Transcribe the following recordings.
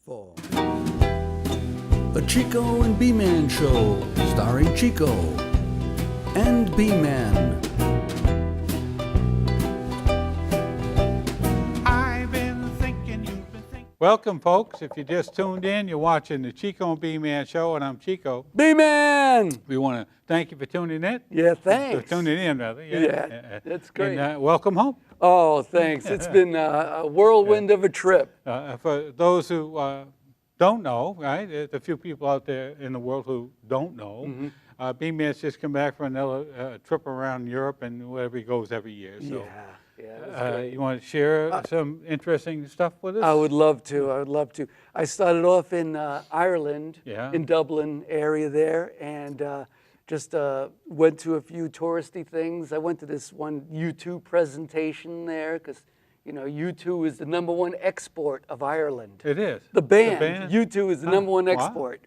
for The Chico and B-Man Show, starring Chico and B-Man. Welcome, folks. If you just tuned in, you're watching the Chico and B-Man Show, and I'm Chico. B-Man! We want to thank you for tuning in. Yeah, thanks. For tuning in, rather. Yeah, that's great. And welcome home. Oh, thanks. It's been a whirlwind of a trip. For those who don't know, right, there's a few people out there in the world who don't know. B-Man's just come back from another trip around Europe and wherever he goes every year. So. Yeah, you want to share some interesting stuff with us? I would love to. I started off in Ireland, in Dublin area there, and just went to a few touristy things. I went to this one U2 presentation there because, you know, U2 is the #1 export of Ireland. It is. The band. U2 is the #1 export.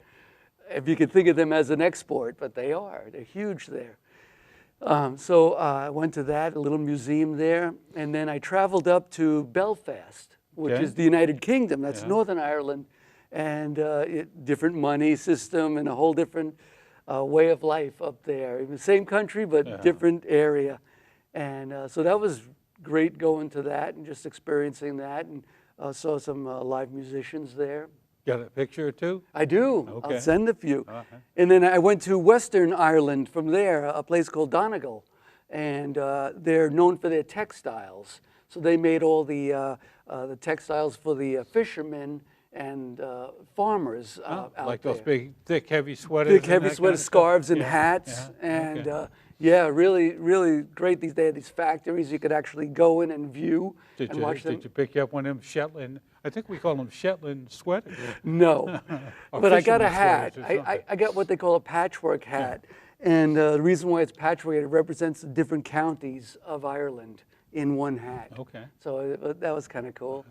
If you could think of them as an export, but they are. They're huge there. So I went to that, a little museum there, and then I traveled up to Belfast, which is the United Kingdom. That's Northern Ireland, and different money system and a whole different way of life up there. The same country, but different area. And so that was great going to that and just experiencing that, and saw some live musicians there. Got a picture or two? I do. Okay. I'll send a few. And then I went to Western Ireland from there, a place called Donegal. And they're known for their textiles. So they made all the textiles for the fishermen and farmers out like there. those big, thick, heavy sweaters? Big, heavy sweaters, scarves, and hats. And really, really great. They had these factories you could actually go in and view and watch them. Did you pick up one of them Shetland? I think we call them Shetland sweaters. No, but I got a hat. I got what they call a patchwork hat. And the reason why it's patchwork, it represents the different counties of Ireland in one hat. Okay. So that was kind of cool.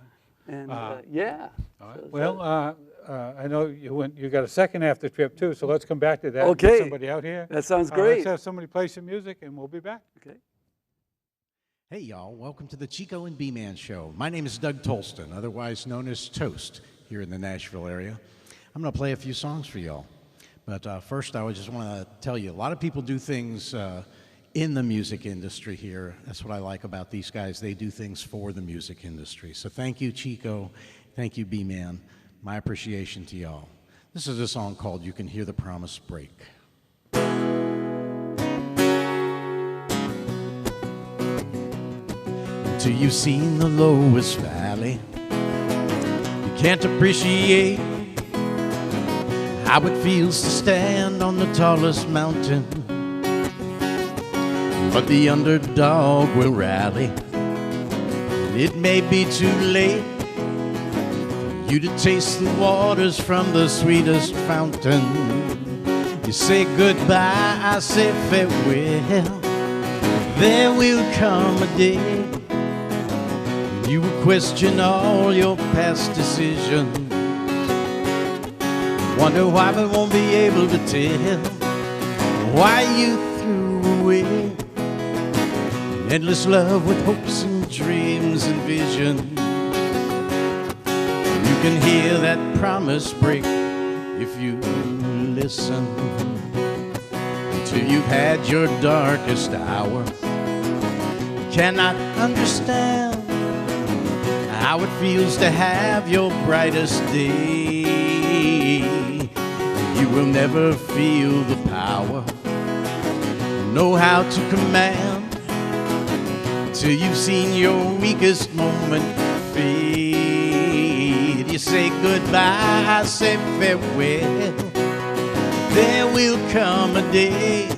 And yeah. All right. Well, I know you got a second after trip too, so let's come back to that. Okay. Get somebody out here. That sounds great. Let's have somebody play some music and we'll be back. Okay. Hey y'all, welcome to the Chico and B-Man Show. My name is Doug Toalston, otherwise known as Toast, here in the Nashville area. I'm going to play a few songs for y'all. But first I just want to tell you, a lot of people do things in the music industry here. That's what I like about these guys. They do things for the music industry. So thank you, Chico. Thank you, B-Man. My appreciation to y'all. This is a song called You Can Hear the Promise Break. Till you've seen the lowest valley, you can't appreciate how it feels to stand on the tallest mountain. But the underdog will rally. It may be too late for you to taste the waters from the sweetest fountain. You say goodbye, I say farewell. There will come a day you will question all your past decisions. Wonder why we won't be able to tell why you threw away endless love with hopes and dreams and visions. You can hear that promise break if you listen. Until you've had your darkest hour, you cannot understand how it feels to have your brightest day. You will never feel the power, know how to command, till you've seen your weakest moment fade. You say goodbye, I say farewell. There will come a day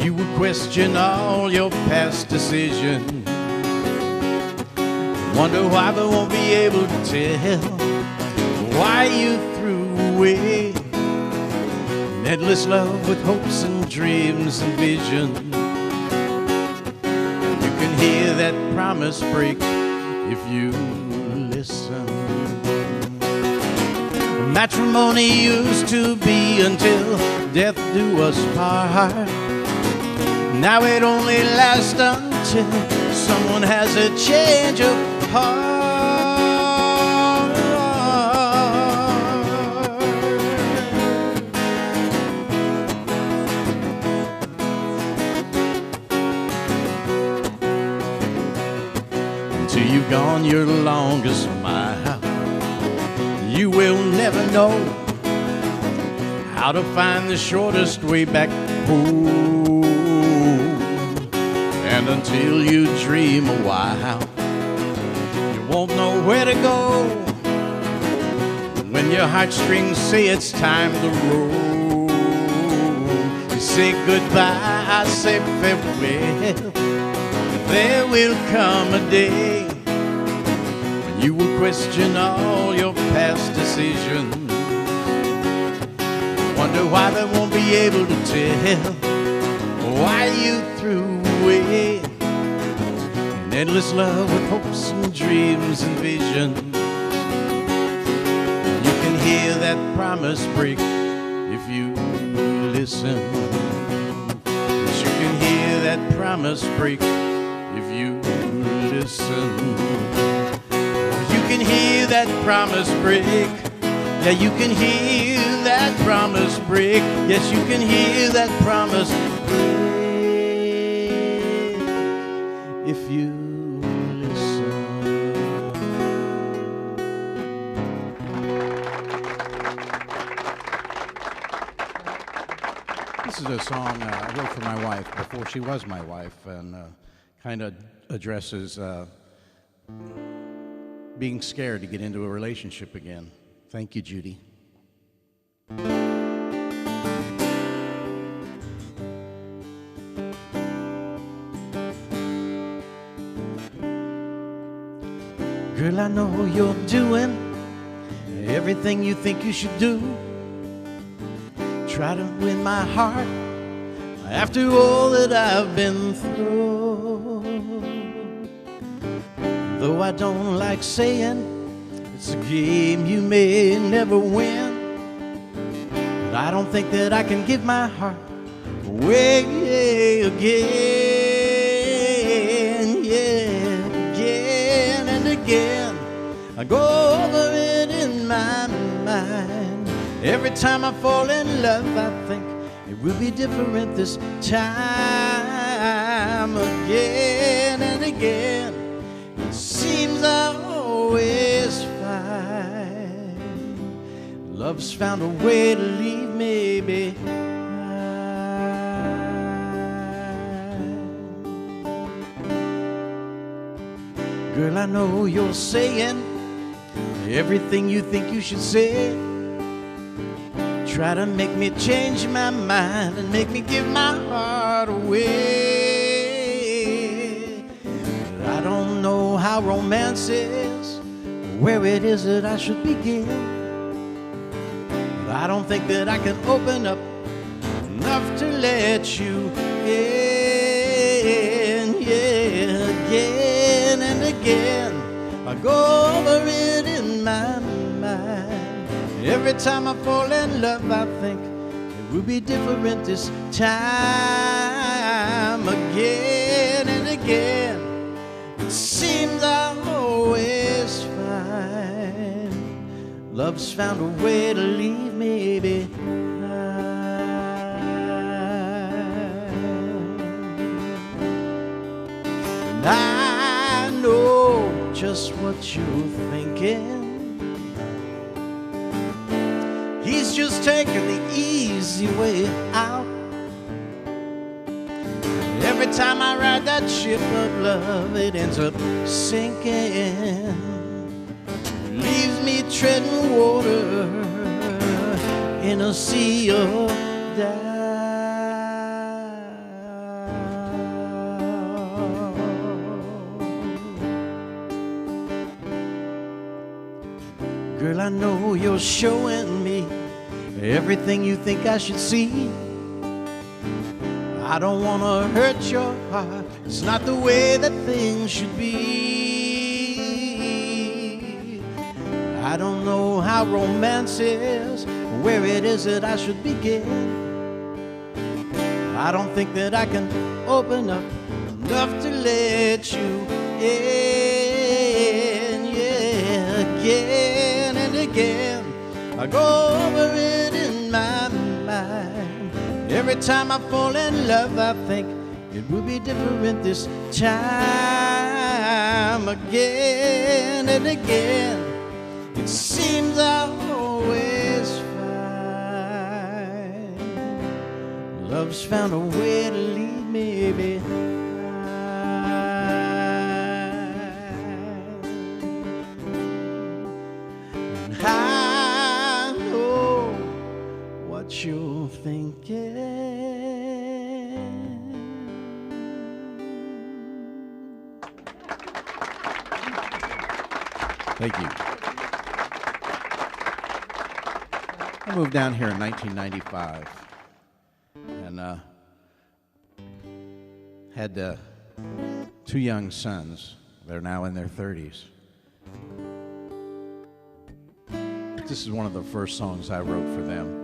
you will question all your past decisions. Wonder why we won't be able to tell why you threw away endless love with hopes and dreams and visions. You can hear that promise break if you listen. Matrimony used to be until death do us part. Now it only lasts until someone has a change of heart. till you've gone your longest mile. You will never know how to find the shortest way back home. And until you dream a while, you won't know where to go. When your heartstrings say it's time to roll, you say goodbye, I say farewell. There will come a day when you will question all your past decisions. Wonder why they won't be able to tell why you threw away an endless love with hopes and dreams and visions. You can hear that promise break if you listen. Yes, you can hear that promise break if you listen. You can hear that promise break. Yeah, you can hear that promise break. Yes, you can hear that promise break if you listen. This is a song I wrote for my wife before she was my wife, and kind of addresses being scared to get into a relationship again. Thank you, Judy. Girl, I know you're doing everything you think you should do. Try to win my heart after all that I've been through. Though I don't like saying it's a game you may never win, but I don't think that I can give my heart away again. Yeah, again and again. I go over it in my mind. Every time I fall in love, I think it will be different this time. Again and again, it seems I always find love's found a way to leave me behind. Girl, I know you're saying everything you think you should say. Try to make me change my mind and make me give my heart away. But I don't know how romance is, where it is that I should begin. But I don't think that I can open up enough to let you in. Yeah, again and again, I go over it in my mind. Every time I fall in love, I think it will be different this time. Again and again, it seems I always find love's found a way to leave me behind. And I know just what you're thinking. He's just taking the easy way out. Every time I ride that ship of love, it ends up sinking. Leaves me treading water in a sea of doubt. Girl, I know you're showing me everything you think I should see. I don't want to hurt your heart. It's not the way that things should be. I don't know how romance is, where it is that I should begin. I don't think that I can open up enough to let you in. Yeah, again and again, I go over it in my mind. Every time I fall in love, I think it will be different this time. time again and again. It seems I always find love's found a way to leave me behind. And I know what you're thinking. Thank you. I moved down here in 1995 and had 2 young sons. They're now in their 30s. This is one of the first songs I wrote for them.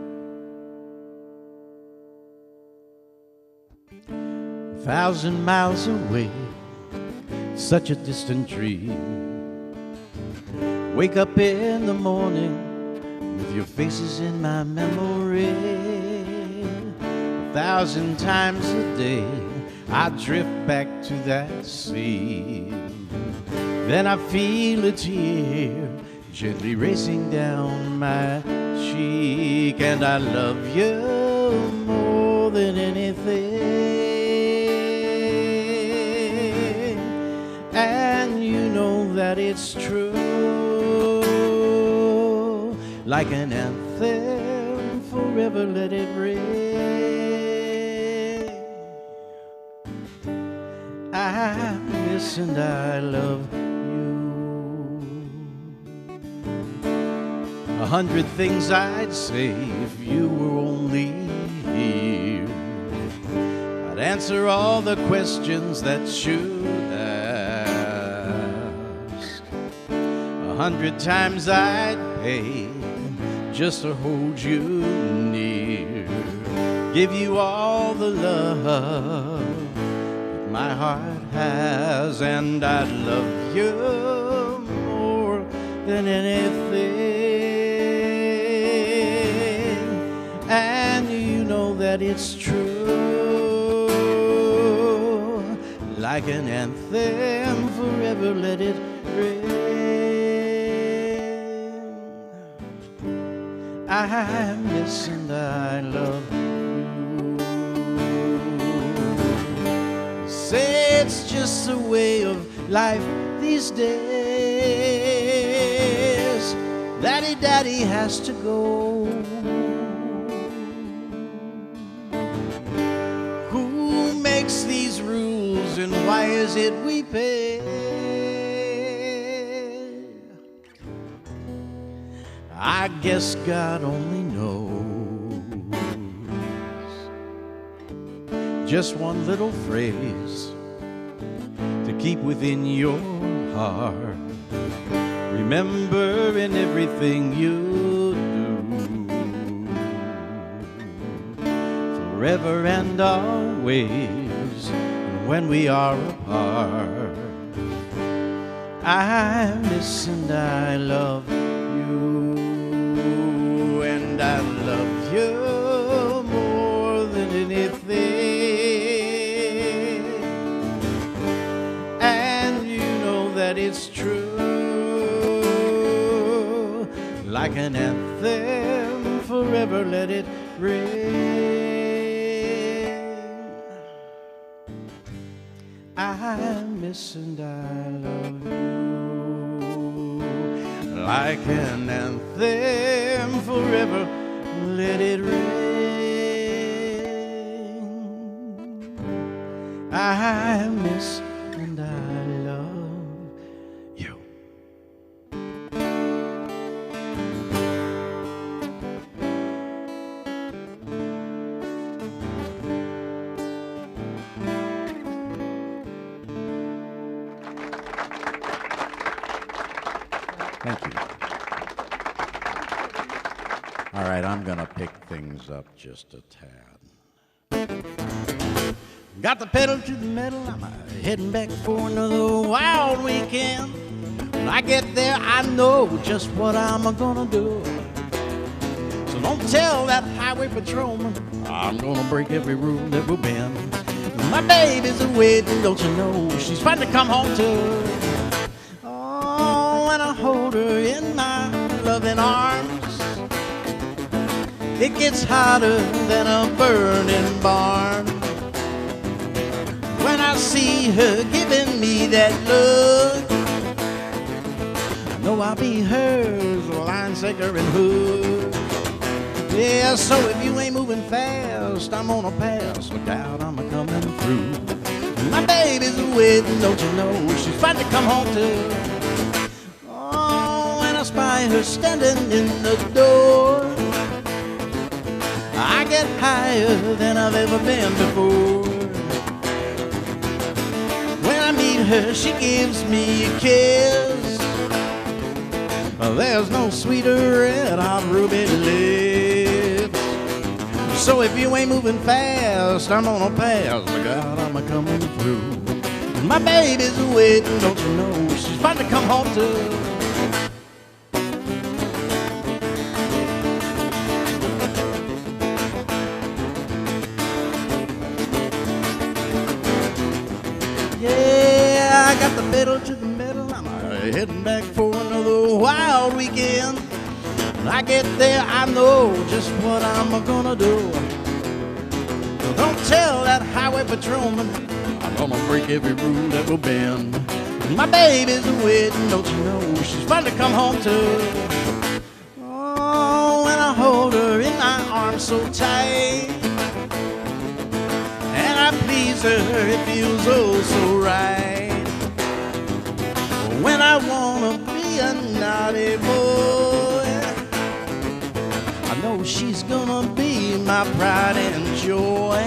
1,000 miles away, such a distant dream. Wake up in the morning with your faces in my memory. 1,000 times a day I drift back to that scene. Then I feel a tear gently racing down my cheek. And I love you more than anything, and you know that it's true. Like an anthem, forever let it ring. I miss and I love you. 100 things I'd say if you were only here. I'd answer all the questions that should ask. 100 times I'd pay just to hold you near, give you all the love that my heart has. And I love you more than anything, and you know that it's true. Like an anthem, forever let it ring. I miss and I love you. Say it's just the way of life these days. Daddy has to go. Who makes these rules and why is it we pay? I guess God only knows. Just one little phrase to keep within your heart. Remember in everything you do, forever and always, when we are apart. I miss and I love you. And I love you more than anything, and you know that it's true. Like an anthem, forever let it ring. I miss and I love you. Like an anthem, forever let it ring. I miss and I love you. Thank you. All right, I'm gonna pick things up just a tad. Got the pedal to the metal, I'm heading back for another wild weekend. When I get there, I know just what I'm gonna do. So don't tell that highway patrolman I'm gonna break every rule that we've been. My baby's waiting, don't you know? She's fun to come home to. when I hold her in my loving arms, it gets hotter than a burning barn. When I see her giving me that look, I know I'll be hers, line singer and hook. Yeah, so if you ain't moving fast, I'm gonna pass. Look out, I'm a-coming through. My baby's waiting, don't you know? She's about to come home too. Oh, when I spy her standing in the door, I get higher than I've ever been before. When I meet her, she gives me a kiss. There's no sweeter red-hot ruby lips. So if you ain't moving fast, I'm gonna pass. My God, I'm a-coming through. My baby's waiting, don't you know? She's about to come home too. Yeah, I got the pedal to the metal. I'm heading back for another wild weekend. When I get there, I know just what I'm gonna do. Don't tell that highway patrolman I'm gonna break every rule that will bend. My baby's waiting, don't you know? She's about to come home too. Oh, when I hold her in my arms so tight, and I please her, it feels oh so right. When I wanna be a naughty boy, I know she's gonna be my pride and joy.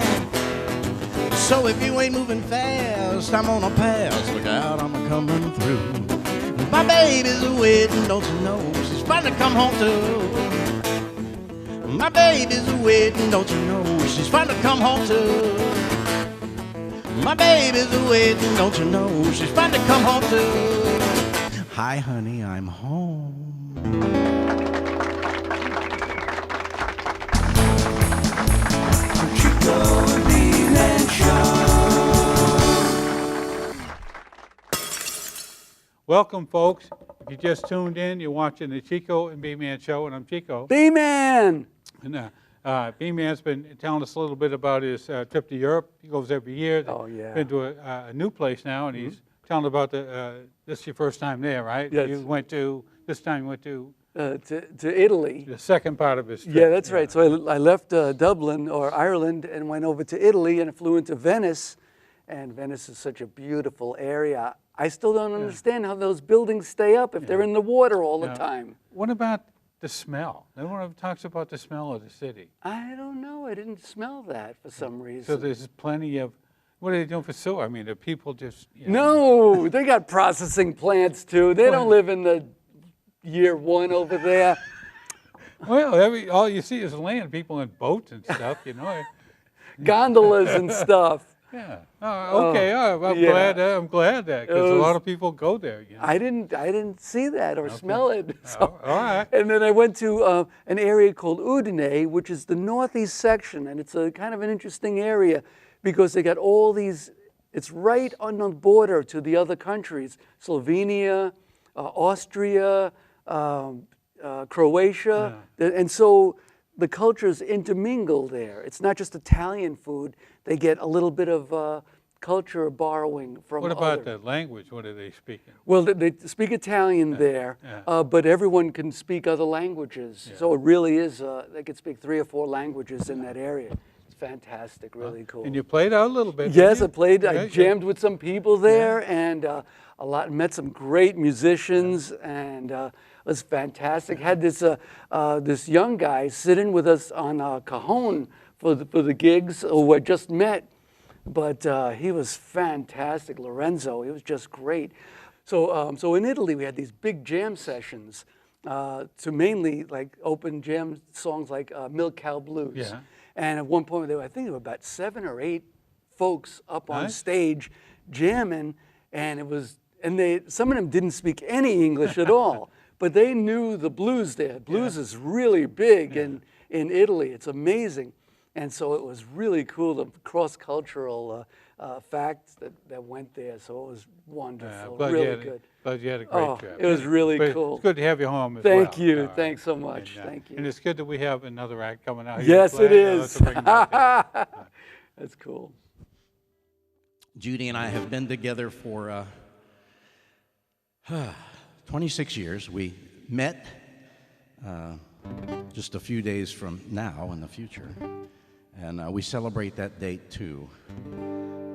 So if you ain't moving fast, I'm gonna pass. Look out, I'm a-coming through. My baby's waiting, don't you know? She's about to come home too. My baby's waiting, don't you know? She's about to come home too. My baby's waiting, don't you know? She's about to come home too. Hi, honey, I'm home. Chico and B-Man Show. Welcome, folks. If you just tuned in, you're watching the Chico and B-Man Show, and I'm Chico. B-Man! And B-Man's been telling us a little bit about his trip to Europe. He goes every year. Oh, yeah. Been to a new place now, and he's telling about this is your first time there, right? Yes. This time you went to To Italy. the second part of his trip. Yeah, that's right. So I left Dublin or Ireland and went over to Italy and flew into Venice. And Venice is such a beautiful area. I still don't understand how those buildings stay up if they're in the water all the time. What about the smell? No one ever talks about the smell of the city. I don't know. I didn't smell that for some reason. So there's plenty of, what are they doing for sewer? I mean, the people just, you know. No, they got processing plants too. They don't live in the year one over there. Well, all you see is land, people in boats and stuff, you know. Gondolas and stuff. Yeah. Okay. I'm glad that because a lot of people go there. You know? I didn't see that or smell it. So. All right. And then I went to an area called Udine, which is the northeast section, and it's a kind of an interesting area because they got all these. It's right on the border to the other countries: Slovenia, Austria, Croatia, and so the cultures intermingle there. It's not just Italian food. They get a little bit of culture borrowing from What about other. the language? What are they speaking? Well, they speak Italian there, but everyone can speak other languages. So it really is, they could speak 3 or 4 languages in that area. It's fantastic, really cool. And you played out a little bit. Yes, I didn't you? played. I Yeah, jammed with some people there, and met some great musicians, and it was fantastic. Had this young guy sitting with us on cajon for the gigs who I just met, but he was fantastic. Lorenzo, he was just great. So in Italy we had these big jam sessions to mainly like open jam songs like Milk Cow Blues. Yeah. And at one point I think there were about 7 or 8 folks up on stage jamming, and some of them didn't speak any English at all, but they knew the blues there. Blues is really big in Italy. It's amazing. And so it was really cool, the cross-cultural fact that went there. So it was wonderful, glad really good. Glad you had a great Oh, trip. it was really But cool. It's good to have you home as well. Thank you. All right. Thanks so much. And, Thank you. And it's good that we have another act coming out here. Yes, it is. To bring that in. That's cool. Judy and I have been together for 26 years. We met just a few days from now in the future, and we celebrate that date too.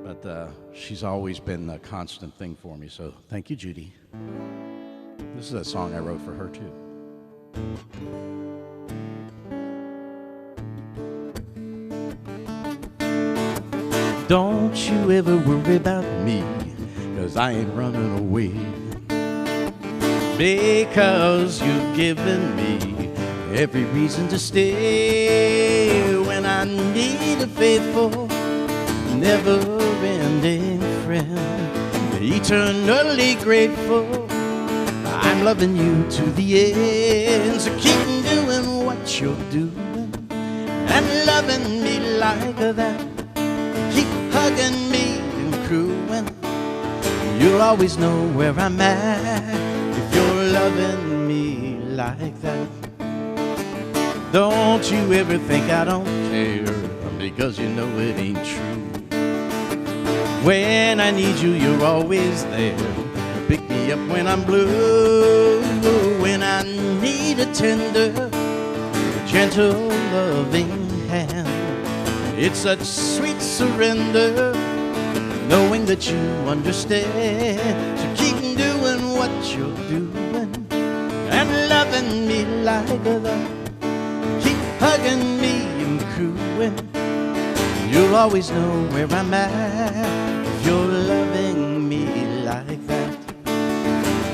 But she's always been a constant thing for me, so thank you, Judy. This is a song I wrote for her too. Don't you ever worry about me, 'cause I ain't running away. Because you've given me every reason to stay. When I need a faithful, never-ending friend, eternally grateful, I'm loving you to the end. So keep doing what you're doing and loving me like that. Keep hugging me and crewing. You'll always know where I'm at if you're loving me like that. Don't you ever think I don't care, because you know it ain't true. When I need you, you're always there. Pick me up when I'm blue. When I need a tender, gentle, loving hand. It's such sweet surrender, knowing that you understand. So keep doing what you're doing and loving me like that. Keep hugging me and cooing. You'll always know where I'm at if you're loving me like that.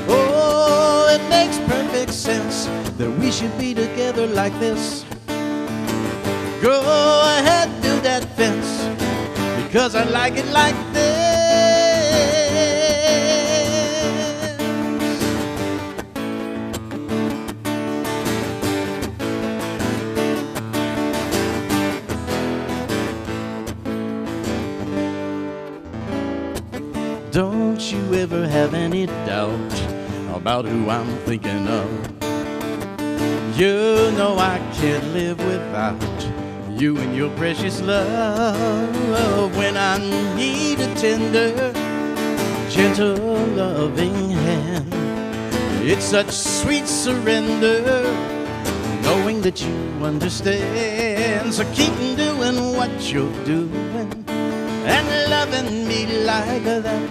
Oh, it makes perfect sense that we should be together like this. Go ahead, do that fence, because I like it like this. Don't you ever have any doubt about who I'm thinking of. You know I can't live without you and your precious love. When I need a tender, gentle, loving hand, it's such sweet surrender, knowing that you understand. So keep doing what you're doing and loving me like that.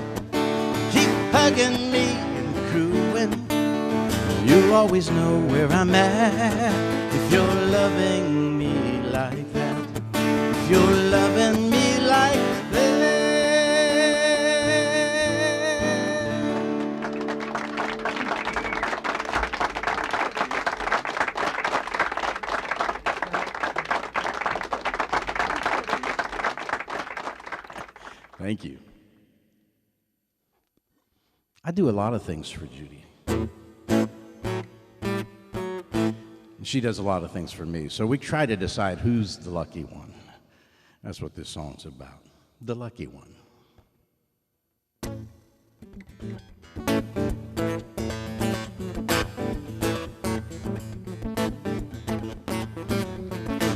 Keep hugging me and cooing. You'll always know where I'm at if you're loving me like that. If you're loving me like that. Thank you. I do a lot of things for Judy. She does a lot of things for me. So we try to decide who's the lucky one. That's what this song's about. The lucky one.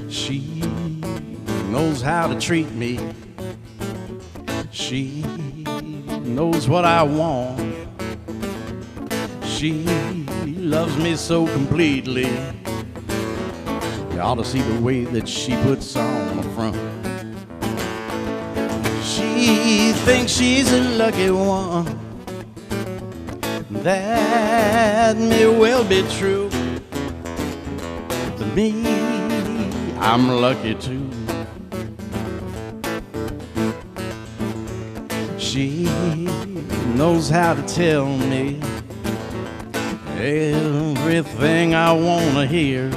She knows how to treat me. She knows what I want. She loves me so completely. You ought to see the way that she puts on the front. She thinks she's a lucky one. That may well be true. To me, I'm lucky too. She knows how to tell me everything I want to hear.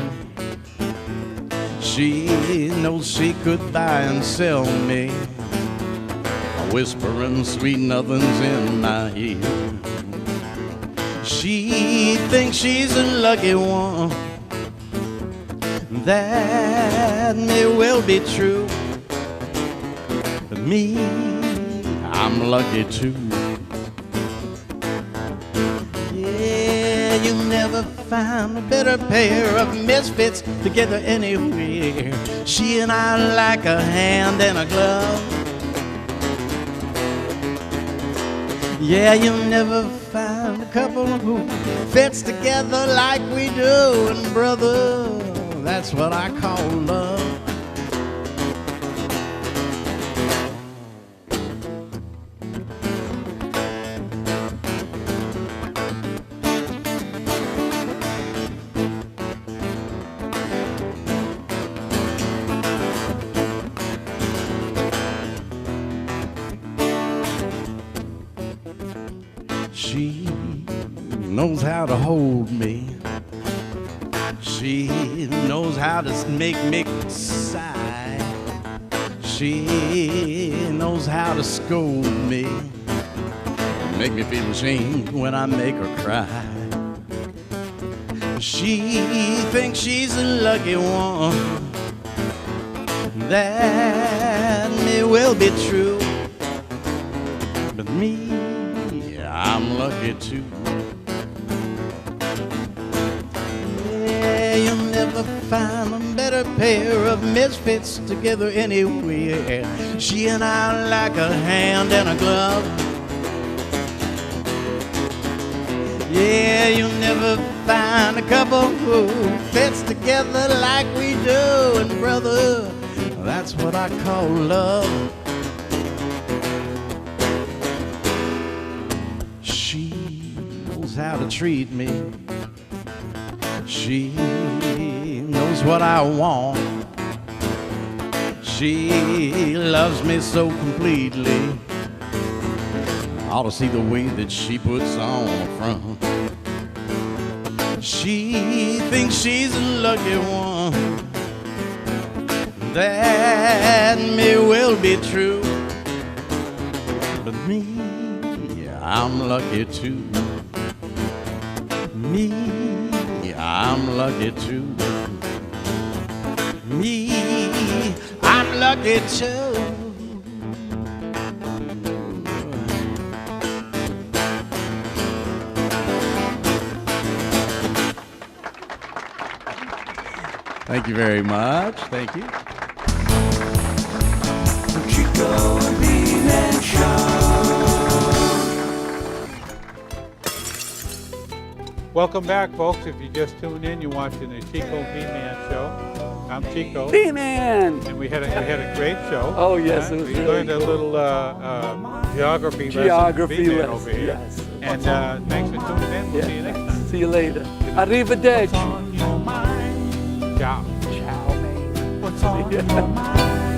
She knows she could buy and sell me, whispering sweet nothings in my ear. She thinks she's a lucky one. That may well be true. But me, I'm lucky too. Yeah, you'll never find a better pair of misfits together anywhere. She and I are like a hand and a glove. Yeah, you'll never find a couple who fits together like we do. And brother, that's what I call love. She knows how to hold me. She knows how to make me sigh. She knows how to scold me, make me feel ashamed when I make her cry. She thinks she's a lucky one. That may well be true, but me, I'm lucky too. Yeah, you'll never find a better pair of misfits together anywhere. She and I are like a hand and a glove. Yeah, you'll never find a couple who fits together like we do. And brother, that's what I call love. She knows how to treat me. She knows what I want. She loves me so completely. I ought to see the way that she puts on a front. She thinks she's a lucky one. That may well be true, but me, I'm lucky too. Me, I'm lucky too. Me, I'm lucky too. Thank you very much. Thank you. Chico and B-Man Show. Welcome back, folks. If you just tuned in, you're watching the Chico B-Man Show. I'm Chico. B-Man! And we had a great show. Oh, yes, it was we really learned a good. little geography lesson Geography over lesson, here. yes. And thanks for tuning in. We'll see you next time. See you later. Arrivederci. Ciao. What's on your mind?